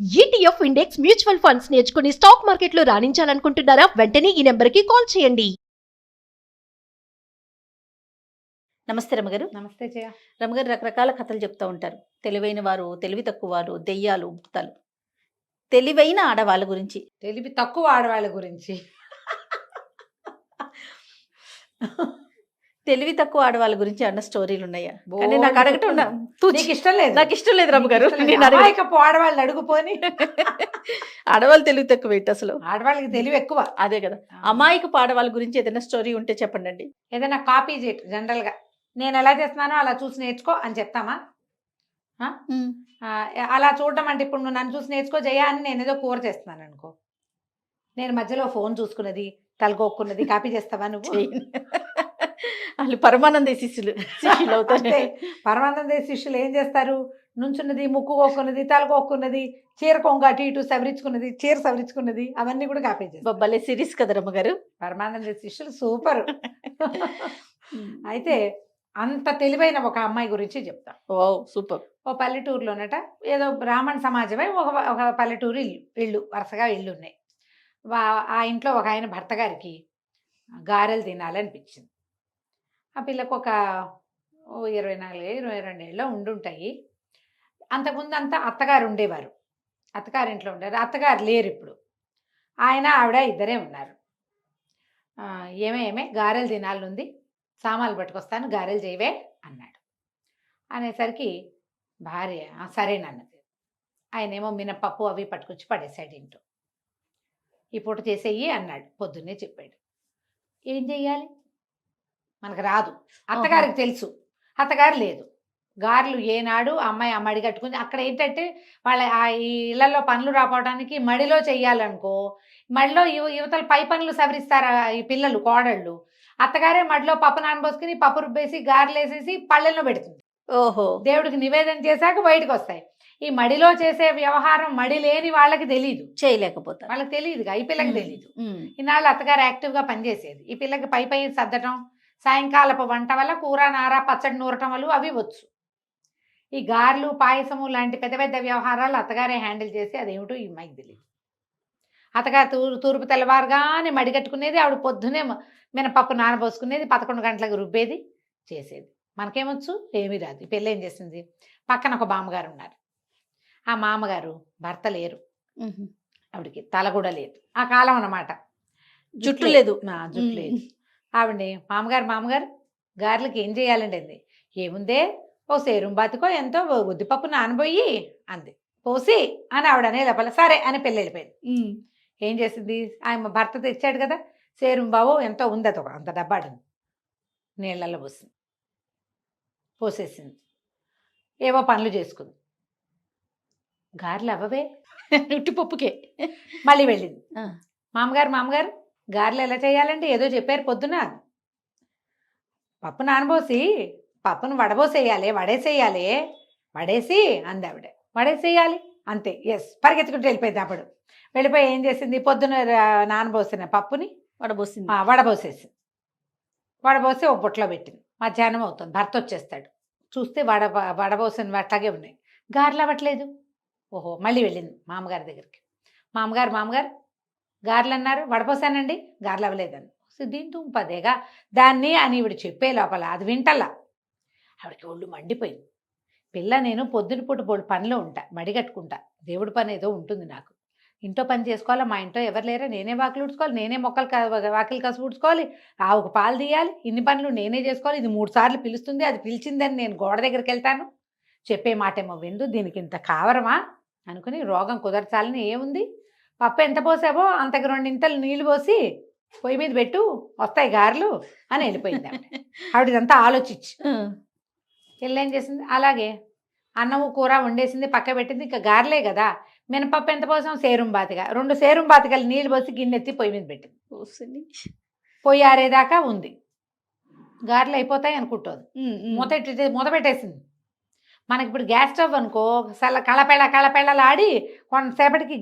ETF index mutual funds నేర్చుకుని stock మార్కెట్లో రాణించాలనుకుంటున్నారా? వెంటనే ఈ నెంబర్కి కాల్ చేయండి. నమస్తే రమగారు. నమస్తే జయ. రమగారు రకరకాల కథలు చెప్తూ ఉంటారు. తెలివైన వారు, తెలివి తక్కువ వారు, దెయ్యాలు, భూతాలు. తెలివైన ఆడవాళ్ళ గురించి, తెలివి తక్కువ ఆడవాళ్ళ గురించి. తెలివి తక్కువ ఆడవాళ్ళ గురించి అన్న స్టోరీలు ఉన్నాయా? కానీ బోల్డ్ నాకు అడగటం నీకు ఇష్టం లేదు. నాకు ఇష్టం లేదు రమగారు. అమాయకపు ఆడవాళ్ళు అడుగుపోని. ఆడవాళ్ళు తెలివి తక్కువ ఏంటి అసలు? ఆడవాళ్ళకి తెలివి ఎక్కువ. అదే కదా. అమాయకపు ఆడవాళ్ళ గురించి ఏదైనా స్టోరీ ఉంటే చెప్పండి. ఏదైనా కాపీ చేయటం జనరల్ గా నేను ఎలా చేస్తున్నానో అలా చూసి నేర్చుకో అని చెప్తామా? అలా చూడటం అంటే ఇప్పుడు నువ్వు నన్ను చూసి నేర్చుకో జయ అని నేను ఏదో కూర చేస్తున్నాను అనుకో, నేను మధ్యలో ఫోన్ చూసుకున్నది తలగొక్కున్నది కాపీ చేస్తావా నువ్వు? వాళ్ళు పరమానంద శిష్యులు అంటే పరమానంద శిష్యులు ఏం చేస్తారు? నుంచున్నది, ముక్కు కోక్కున్నది, తలగొక్కున్నది, చీర కొంగు అటు ఇటు సవరించుకున్నది, చీర సవరించుకున్నది, అవన్నీ కూడా కాపీ చేస్తారు. భలే సిరీస్ కదా రమ్మగారు. పరమానంద శిష్యులు సూపర్. అయితే అంత తెలివైన ఒక అమ్మాయి గురించి చెప్తా. ఓ సూపర్. ఓ పల్లెటూరులోనట ఏదో బ్రాహ్మణ సమాజమే ఒక పల్లెటూరు ఇళ్ళు వరుసగా ఇళ్ళు ఉన్నాయి. ఆ ఇంట్లో ఒక ఆయన భర్త గారికి గారెలు తినాలనిపించింది. ఆ పిల్లకు ఒక 24-22 ఏళ్ళలో ఉండుంటాయి. అంతకుముందు అంతా అత్తగారు ఉండేవారు, అత్తగారింట్లో ఉండేవారు. అత్తగారు లేరు ఇప్పుడు. ఆయన ఆవిడ ఇద్దరే ఉన్నారు. ఏమే గారెలు తినాలనుంది, సామాన్లు పట్టుకొస్తాను, గారెలు చేయవే అన్నాడు. అనేసరికి భార్య సరేనన్నది. ఆయనేమో మినపప్పు అవి పట్టుకొచ్చి పడేసాడు ఇంట్లో. ఈ పూట చేసేయి అన్నాడు. పొద్దున్నే చెప్పాడు. ఏం చెయ్యాలి? మనకు రాదు. అత్తగారికి తెలుసు, అత్తగారు లేదు. గారెలు ఏనాడు అమ్మాయి మడి కట్టుకుని అక్కడ ఏంటంటే వాళ్ళ ఈ ఇళ్లలో పనులు రాపోవడానికి మడిలో చెయ్యాలనుకో, మడిలో యువతల పై పనులు సవరిస్తారు ఈ పిల్లలు కోడళ్ళు. అత్తగారే మడిలో పప్పు నానబోసుకుని పప్పు రుబ్బేసి గారెలు వేసేసి పళ్ళెల్లో పెడుతుంది. ఓహో. దేవుడికి నివేదన చేశాక బయటకు వస్తాయి. ఈ మడిలో చేసే వ్యవహారం మడి లేని వాళ్ళకి తెలియదు, చేయలేకపోతారు. వాళ్ళకి తెలియదుగా, ఈ పిల్లకి తెలియదు. ఈనాళ్ళు అత్తగారు యాక్టివ్గా పనిచేసేది. ఈ పిల్లకి పై సర్దటం, సాయంకాలపు వంట వల్ల కూర నార పచ్చడి నూరటం వల్ల అవి వచ్చు. ఈ గారెలు పాయసము లాంటి పెద్ద పెద్ద వ్యవహారాలు అత్తగారే హ్యాండిల్ చేసి అదేమిటో ఈ అమ్మాయికి తెలియదు. అత్తగారు తూర్పు తెల్లవారుగానే మడిగట్టుకునేది, ఆవిడ పొద్దునే మినపప్పు నానబోసుకునేది, 11 గంటలకు రుబ్బేది చేసేది. మనకేమొచ్చు? ఏమీ రాదు. ఈ పిల్ల ఏం చేసింది? పక్కన ఒక మామగారు ఉన్నారు. ఆ మామగారు భర్త లేరు, ఆవిడకి తల కూడా లేదు, ఆ కాలం అన్నమాట. జుట్టు లేదు, జుట్టు లేదు. ఆవిడని మామగారు గారెలకి ఏం చేయాలండి అంది. ఏముందే, ఓ సేరుం బాతికో ఎంతో ఉద్దిపప్పు నానబోయి అంది. పోసి అని ఆవిడ అనే లోపల సరే అని పిల్ల వెళ్ళిపోయింది. ఏం చేసింది? ఆయన భర్త తెచ్చాడు కదా సేరుం బావో ఎంతో ఉంది, అది అంత డబ్బాడు నీళ్ళల్లో పోసేసింది. ఏవో పనులు చేసుకుంది. గారెలు అవ్వవే, ఉట్టిపప్పుకే. మళ్ళీ వెళ్ళింది. మామగారు గారెలు ఎలా చేయాలంటే ఏదో చెప్పారు పొద్దున. పప్పు నానబోసి పప్పును వడేసేయాలి వడేసి అంది ఆవిడ. వడేసేయాలి అంతే. ఎస్, పరిగెత్తుకుంటూ వెళ్ళిపోయింది. అప్పుడు వెళ్ళిపోయి ఏం చేసింది? పొద్దున నానబోసిన పప్పుని వడబోసేసి ఒక బుట్టలో పెట్టింది. మధ్యాహ్నం అవుతుంది, భర్త వచ్చేస్తాడు. చూస్తే వడబోసిన అట్లాగే ఉన్నాయి, గారెలు అవ్వట్లేదు. ఓహో, మళ్ళీ వెళ్ళింది మామగారి దగ్గరికి. మామగారు గారెలు అన్నారు, వడపోసానండి, గారెలు అవ్వలేదని. దీంతో పదేగా దాన్ని అని ఇవిడ చెప్పే లోపల అది వింటల్లా. ఆవిడకి ఒళ్ళు మండిపోయింది. పిల్ల నేను పొద్దున పూట పనిలో ఉంటా, మడిగట్టుకుంటా, దేవుడి పని ఏదో ఉంటుంది నాకు. ఇంట్లో పని చేసుకోవాలా, మా ఇంట్లో ఎవరు లేరా, నేనే వాకిలు ఉడుచుకోవాలి, నేనే వాకిలు కసు ఉడుచుకోవాలి, ఆవుకు పాలు తీయాలి, ఇన్ని పనులు నేనే చేసుకోవాలి. ఇది 3 సార్లు పిలుస్తుంది, అది పిలిచిందని నేను గోడ దగ్గరికి వెళ్తాను, చెప్పే మాటేమో విందు, దీనికి ఇంత కావరమా అనుకుని రోగం కుదర్చాలని ఏముంది, పప్పు ఎంత పోసావో అంతకు 2 ఇంతలు నీళ్లు పోసి పొయ్యి మీద పెట్టు, వస్తాయి గారెలు అని వెళ్ళిపోయింది. ఆవిడ ఇదంతా ఆలోచించి ఏం చేసింది? అలాగే అన్నము కూర వండేసింది, పక్క పెట్టింది. ఇంకా గారెలే కదా, మినపప్పు ఎంత పోసాం? సేరుం బాతిగా, 2 సేరుం బాతికలు నీళ్ళు పోసి గిన్నెత్తి పొయ్యి మీద పెట్టింది. పొయ్యి ఆరేదాకా ఉంది. గారెలు అయిపోతాయి అనుకుంటుంది. మూత పెట్టేసింది. మనకి ఇప్పుడు గ్యాస్ స్టవ్ అనుకో, కళపెళ్ళలాడి కొంతసేపటికి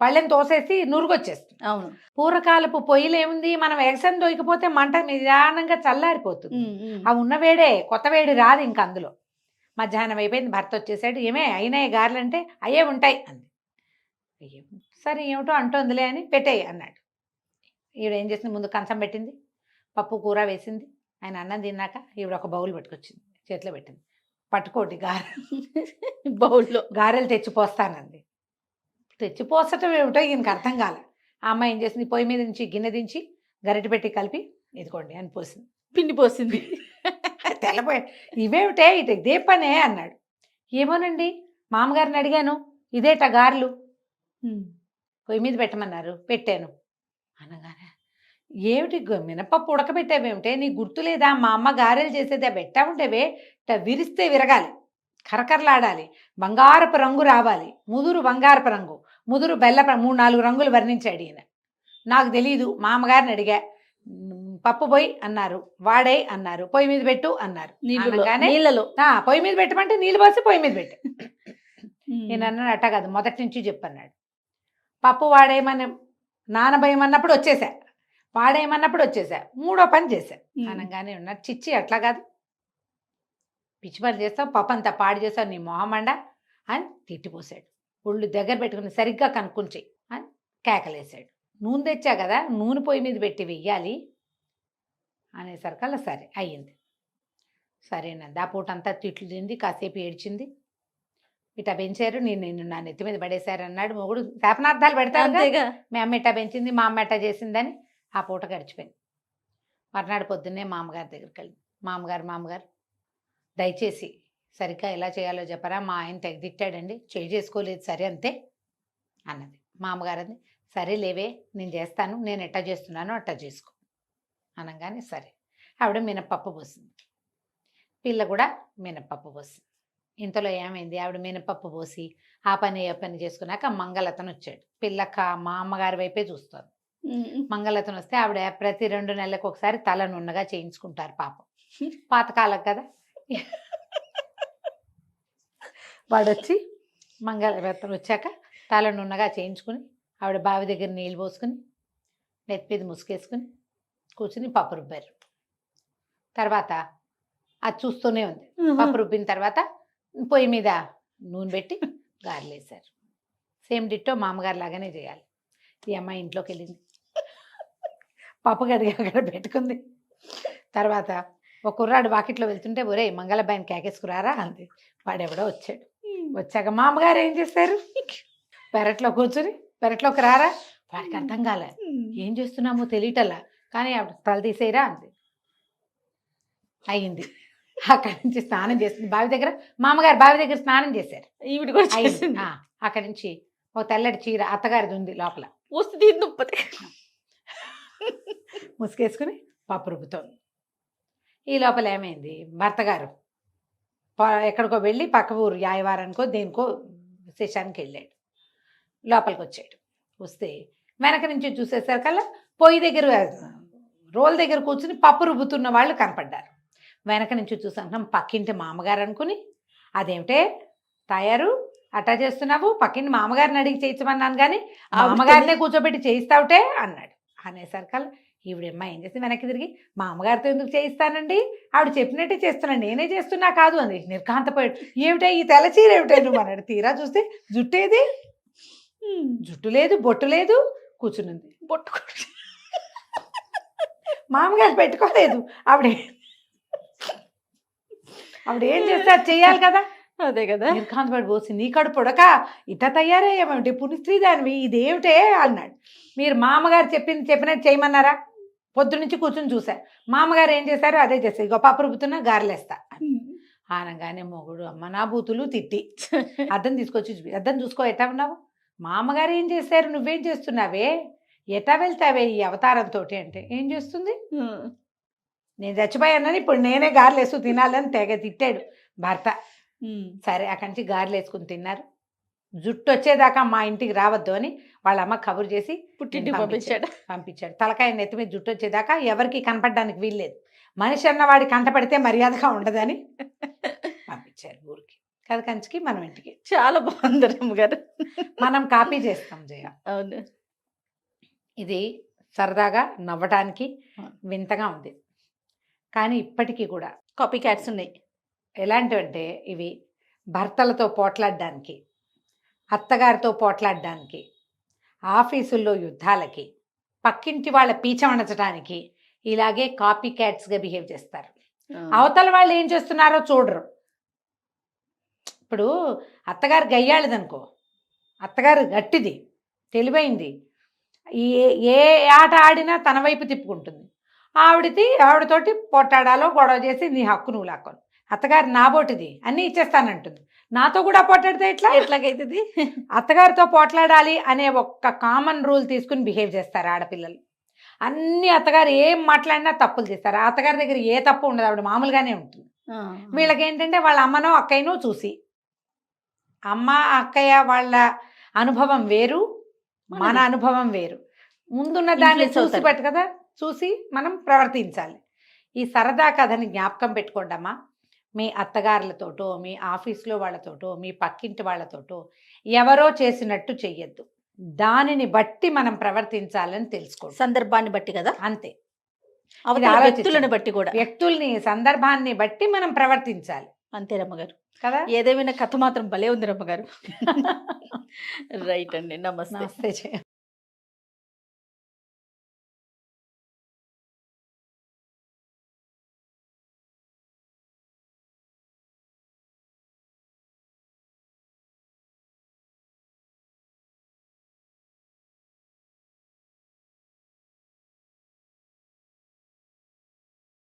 పళ్ళెని తోసేసి నురుగొచ్చేస్తుంది. అవును. పూర్వకాలపు పొయ్యిలు ఏముంది, మనం ఎగసని దొరికిపోతే మంట నిదానంగా చల్లారిపోతుంది. అవి ఉన్న వేడే, కొత్త వేడి రాదు ఇంక అందులో. మధ్యాహ్నం అయిపోయింది, భర్త వచ్చేసాడు. ఏమే అయినాయి గారెలు అంటే అయ్యే ఉంటాయి అంది. సరే ఏమిటో అంటోందిలే అని పెట్టేయి అన్నాడు. ఈవిడ ఏం చేసింది, ముందు కంచం పెట్టింది, పప్పు కూర వేసింది. ఆయన అన్నం తిన్నాక ఈవిడ ఒక బౌల్ పట్టుకొచ్చింది, చేతిలో పెట్టింది. పట్టుకోటి బౌల్లో గారెలు తెచ్చిపోస్తానంది. తెచ్చిపోసటం ఏమిటో ఈయనకి అర్థం కాలే. ఆ అమ్మాయి ఏం చేసింది, పొయ్యి మీద నుంచి గిన్నె దించి గరిటె పెట్టి కలిపి ఇదిగోండి అని పోసింది. పిండి పోసింది. తెల్లపోయి ఇవేమిటే ఇదే పనే అన్నాడు. ఏమోనండి మామగారిని అడిగాను, ఇదేట గారెలు పొయ్యి మీద పెట్టమన్నారు, పెట్టాను అనగానే ఏమిటి మినపప్పు ఉడకబెట్టావేమిటే, నీ గుర్తులేదా మా అమ్మ గారెలు చేసేదే, పెట్టా ఉంటేవే విరిస్తే విరగాలి, కరకరలాడాలి, బంగారపు రంగు రావాలి, ముదురు బంగారపు రంగు, ముదురు బెల్లపు 3-4 రంగులు వర్ణించాడు ఈయన. నాకు తెలీదు, మా అమ్మగారిని అడిగా, పప్పు పోయి అన్నారు, వాడే అన్నారు, పొయ్యి మీద పెట్టు అన్నారు. నీళ్ళలో పొయ్యి మీద పెట్టమంటే నీళ్ళు పోసి పొయ్యి మీద పెట్టు. నేను అన్నాడు అట్టా కాదు, మొదటి నుంచి చెప్పన్నాడు. పప్పు వాడేయమని నానబోయమన్నప్పుడు వచ్చేసా, వాడేయమన్నప్పుడు వచ్చేసా, 3వ పని చేశా అనగానే ఉన్నారు. చిచ్చి అట్లా కాదు, పిచ్చి పని చేస్తావు, పప్పు అంతా పాడు చేస్తావు, నీ మొహమండ అని తిట్టిపోసాడు. ఒళ్ళు దగ్గర పెట్టుకుని సరిగ్గా కనుక్కొని చెయ్యి అని కేకలేసాడు. నూనె తెచ్చా కదా, నూనె పొయ్యి మీద పెట్టి వెయ్యాలి అనేసరికల్లా సరే అయ్యింది. సరేనండి. ఆ పూట అంతా తిట్లు తింది, కాసేపు ఏడ్చింది. ఇటా పెంచారు, నేను నా నెత్తి మీద పడేశారు అన్నాడు మొగుడు. శాపనార్థాలు పెడతారు, మీ అమ్మ ఇట్టా పెంచింది, మా అమ్మ ఎట్టా చేసిందని. ఆ పూట గడిచిపోయింది. మర్నాడు పొద్దున్నే మామగారి దగ్గరికి వెళ్ళి, మామగారు దయచేసి సరిగ్గా ఎలా చేయాలో చెప్పరా, మా ఆయన తెగ తిట్టాడండి, చేసుకోలేదు సరే అంతే అన్నది. మామగారు అంది, సరే లేవే నేను చేస్తాను, నేను ఎట్టా చేస్తున్నానో అట్టా చేసుకో అనగానే సరే. ఆవిడ మినపప్పు పోసింది, పిల్ల కూడా మినపప్పు పోసింది. ఇంతలో ఏమైంది, ఆవిడ మినపప్పు పోసి ఆ పని ఏ పని చేసుకున్నాక మంగళతను వచ్చాడు. పిల్లక మా అమ్మగారి వైపే చూస్తుంది. మంగళతను వస్తే ఆవిడ ప్రతి 2 నెలలకు ఒకసారి తల నున్నగా చేయించుకుంటారు పాపం, పాతకాలం కదా. వాడొచ్చి మంగళరత్నం వచ్చాక తల నున్నగా చేయించుకుని ఆవిడ బావి దగ్గర నీళ్ళు పోసుకుని నెత్తిమీద ముసుకేసుకుని కూర్చుని పప్పు రుబ్బారు. తర్వాత అది చూస్తూనే ఉంది. పప్పు రుబ్బిన తర్వాత పొయ్యి మీద నూనె పెట్టి గారెలు వేశారు. సేమ్ డిట్టో మామగారు లాగానే చేయాలి. ఈ అమ్మాయి ఇంట్లోకి వెళ్ళింది, పప్పు గది అక్కడ పెట్టుకుంది. తర్వాత ఒక కుర్రాడు వాకిట్లో వెళ్తుంటే, ఒరే మంగళబాయిని కేకేసుకురారా అంది. వాడెవడో వచ్చాడు. వచ్చాక మామగారు ఏం చేశారు, పెరట్లో కూర్చుని పెరట్లోకి రారా. వాడికి అర్థం కాలే, ఏం చేస్తున్నామో తెలియటల్లా. కానీ ఆవిడ తల తీసేయరా అంది. అయ్యింది. అక్కడి నుంచి స్నానం చేసింది బావి దగ్గర. మామగారు బావి దగ్గర స్నానం చేశారు. ఈవిడ కూడా చేసింది. అక్కడి నుంచి ఒక తెల్లటి చీర అత్తగారిది ఉంది లోపల, ముసుకేసుకుని పప్పు రుబ్బుతోంది. ఈ లోపల ఏమైంది, భర్త గారు ఎక్కడికో వెళ్ళి పక్క ఊరు యాయవారానికో దేనికో శేషానికి వెళ్ళాడు. లోపలికి వచ్చాడు. వస్తే వెనక నుంచి చూసేసరికల్లా పొయ్యి దగ్గర రోల్ దగ్గర కూర్చుని పప్పు రుబ్బుతున్న వాళ్ళు కనపడ్డారు. వెనక నుంచి చూసాం పక్కింటి మామగారు అనుకుని, అదేమిటే తయారు అట్టా చేస్తున్నావు, పక్కింటి మామగారిని అడిగి చేయించమన్నాను కానీ మామగారినే కూర్చోబెట్టి చేయిస్తావుటే అన్నాడు. అనేసరికల్లా ఈవిడమ్మ ఏం చేసి వెనక్కి తిరిగి, మా అమ్మగారితో ఎందుకు చేయిస్తానండి, ఆవిడ చెప్పినట్టే చేస్తున్నాను, నేనే చేస్తున్నా కాదు అంది. నిర్ఘాంతపోయాడు. ఏమిటా ఈ తెల్లచీర ఏమిటా నువ్వు అన్నాడు. తీరా చూస్తే జుట్టేది, జుట్టు లేదు, బొట్టు లేదు, కూర్చునుంది. బొట్టు మామగారు పెట్టుకోలేదు. ఆవిడ ఏం చేస్తే అది చెయ్యాలి కదా. అదే కదా. నిర్ఘాంతపడి పోసి, నీ కడుపు పొడక ఇట్ట తయారయ్యేమేమిటి, పునిస్త్రీ దానివి, ఇదేమిటే అన్నాడు. మీరు మామగారు చెప్పినట్టు చేయమన్నారా, పొద్దు నుంచి కూర్చుని చూసా, మామగారు ఏం చేశారో అదే చేస్తారు, ఇగో పప్పు రుబ్బుతున్నా గారెలేస్తా అనగానే మొగుడు అమ్మ నా బూతులు తిట్టి అద్దం తీసుకొచ్చి అద్దం చూసుకో ఎట్టా ఉన్నావు, మామగారు ఏం చేశారు, నువ్వేం చేస్తున్నావే, ఎటా వెళ్తావే ఈ అవతారంతో అంటే. ఏం చేస్తుంది, నేను చచ్చిపోయానని ఇప్పుడు నేనే గారెలు వేసుకు తినాలని తెగ తిట్టాడు భర్త. సరే అక్కడి నుంచి గారెలు వేసుకుని తిన్నారు. జుట్టు వచ్చేదాకా మా ఇంటికి రావద్దు అని వాళ్ళ అమ్మ కబురు చేసి పుట్టింటికి పంపించాడు. తలకాయ నెత్తి మీద జుట్టు వచ్చేదాకా ఎవరికి కనపడడానికి వీల్లేదు, మనిషి అన్న వాడి కంట పడితే మర్యాదగా ఉండదని పంపించారు ఊరికి. కథ కంచికి మనం ఇంటికి. చాలా బాగుంది రమ్మగారు. మనం కాపీ చేస్తాం జయ. అవును, ఇది సరదాగా నవ్వటానికి వింతగా ఉంది, కానీ ఇప్పటికీ కూడా కాపీ క్యాట్స్ ఉన్నాయి. ఎలాంటివంటే ఇవి భర్తలతో పోట్లాడడానికి, అత్తగారితో పోట్లాడడానికి, ఆఫీసుల్లో యుద్ధాలకి, పక్కింటి వాళ్ళ పీచమణచడానికి ఇలాగే కాపీ క్యాట్స్గా బిహేవ్ చేస్తారు. అవతల వాళ్ళు ఏం చేస్తున్నారో చూడరు. ఇప్పుడు అత్తగారు గయ్యాళిదనుకో, అత్తగారు గట్టిది, తెలివైంది, ఏ ఆట ఆడినా తన వైపు తిప్పుకుంటుంది. ఆవిడతోటి పోట్లాడాలో గొడవ చేసి నీ హక్కు నువ్వు లాక్కోను. అత్తగారు నాబోటిది అన్నీ ఇచ్చేస్తానంటుంది. నాతో కూడా పోట్లాడితే ఎట్లాగైతుంది? అత్తగారితో పోట్లాడాలి అనే ఒక్క కామన్ రూల్ తీసుకుని బిహేవ్ చేస్తారు ఆడపిల్లలు. అన్ని అత్తగారు ఏం మాట్లాడినా తప్పులు చేస్తారు. ఆ అత్తగారి దగ్గర ఏ తప్పు ఉండదు, ఆవిడ మామూలుగానే ఉంటుంది. వీళ్ళకి ఏంటంటే వాళ్ళ అమ్మనో అక్కయ్యనో చూసి, అమ్మ అక్కయ్య వాళ్ళ అనుభవం వేరు, మన అనుభవం వేరు. ముందున్న దాన్ని Influence చూసి అవుతారు. పెట్టు కదా, చూసి మనం ప్రవర్తించాలి. ఈ సరదా కథని జ్ఞాపకం పెట్టుకోండమ్మా. మీ అత్తగారులతోటో, మీ ఆఫీస్లో వాళ్ళతోటో, మీ పక్కింటి వాళ్ళతోటో ఎవరో చేసినట్టు చెయ్యొద్దు. దానిని బట్టి మనం ప్రవర్తించాలని తెలుసుకోండి. సందర్భాన్ని బట్టి కదా, అంతే. అవతల ఆలోచించండి. వ్యక్తులను బట్టి కూడా. వ్యక్తుల్ని, సందర్భాన్ని బట్టి మనం ప్రవర్తించాలి అంతే రమ్మగారు. కదా. ఏదేమైనా కథ మాత్రం భలే ఉంది రమ్మగారు. రైట్ అండి. నమస్తే. నమస్తే.